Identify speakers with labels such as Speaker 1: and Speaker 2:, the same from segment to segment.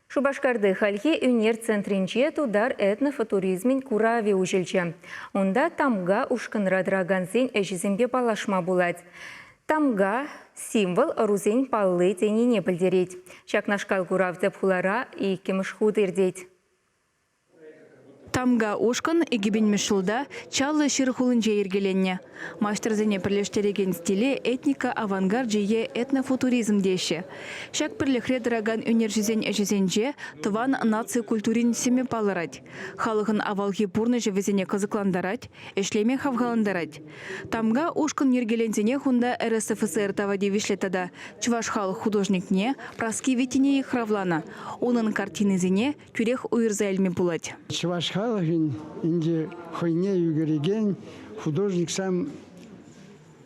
Speaker 1: Шубашкарды хальхи үнер центринче тудар этнофутуризмин курави ужелче. Онда тамга ушкынра драгансен эжизембе балашма булать. Тамга символ рузень паллы тенине білдерет. Шакнашкал курав зепхулара и кемышхуд ирдет.
Speaker 2: Тамга ушкан егебен жылда чалы шырхулынже ергеленне. Мастерзене пірлештереген стиле этника авангард жие этнофутуризм деші. Шак пірлехре дыраган үнержізен әжізенже тыван наци культурин семе палырать. Халығын авалги пурны жевезене қызыкландарать, эшлеме хавгаландарать. Тамга ушкан ергелензене хунда РСФСР тавади вишлетада чуваш халық художникне праски ветине хравлана. Onun картинызене тюрех уйырзайльме булать.
Speaker 3: Чуваш халығын инде хойне югереген художник сам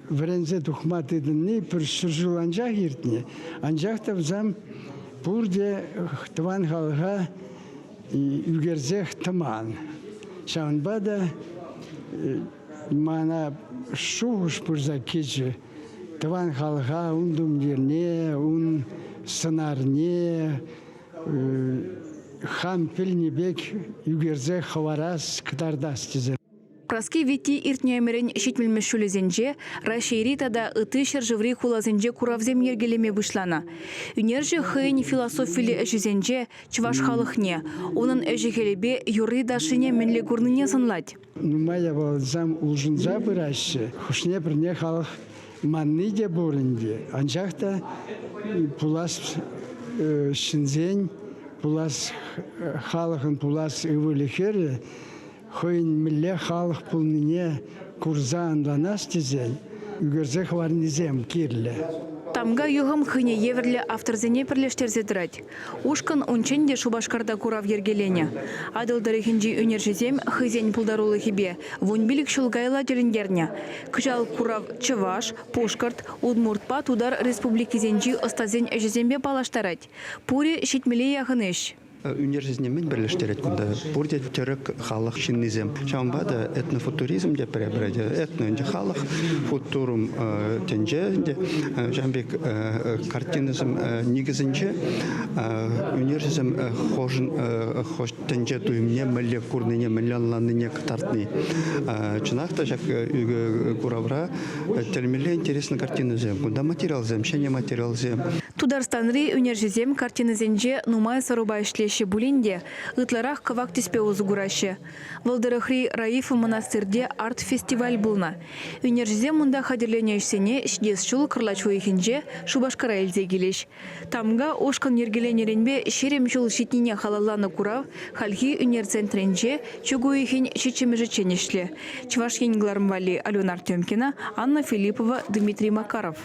Speaker 3: врензе тухмат едінне пір шыржыланжақ ертіне. Анжақта взам бұрде тыван халыға югерзех тыман. Шаунбада мана шуғыш бұрза кечі тыван халыға ундум ерне, ун сынарне, хам пілнебек югерзе хаварас кытардас тізе.
Speaker 2: Праски вити иртнемерен шитмелме шулезенже, рашеиритада ыты шержеври хулазенже куравзем ергелеме вышлана. Үнерже хыйн философили эжизенже чваш халыхне, onun эжихелебе юры дашыне менле гурныне сынлать.
Speaker 3: Нумая балзам улжынза бұрашы, хушне бірне халық манны де борынде. Анжақта пулас шинзен, пулас халықын пулас өвілікері, хойн милле халық пулныне курза анланас тезен, үгерзе хварнизем кирле.
Speaker 2: Тамга югам хыне еверле авторзене пірлештерзе дырать. Ушкан унченде Шубашкарда курав ергелене. Адылдары хинжи үнержезем хызен пулдарулы хибе. Вунбилик шулгайла делингерне. Кыжал курав Чываш, Пушкарт, Удмуртпа тудар республикизенжи остазен эжезембе палаштарать. Пури шитмеле яхыныш.
Speaker 4: Үнержезнемен бірліштерет күнді. Бұрде түрік халық шиннизем. Шамбада этнофутуризм де пребреде. Этнонде халық, футурум тенже, жамбек картинизм нигізінже, үнержезем хош тенже туймне, мәлі курныне, мәлі анланыне кытартны. Чынақта жак куравра термеле интересный картинизем. Кунда материалзем, шене материалзем.
Speaker 2: Тударстанри үнержезем картинизенже нумай сарубай шлеші булинде, ытларах кавак теспе узугурашы. Валдырахри Раиф монастырде арт-фестиваль булна. Үнержезем мунда хадерленешсене шдес шул кырлачу ехінже Шубашкара элзе келеш. Тамга ошкан ергеленеренбе шерем жол шетнине халаланы курав, хальхи үнер центренже чугу ехін шечемежі ченешле. Чваш енглармвали Алена Артемкина, Анна Филиппова, Дмитрий Макаров.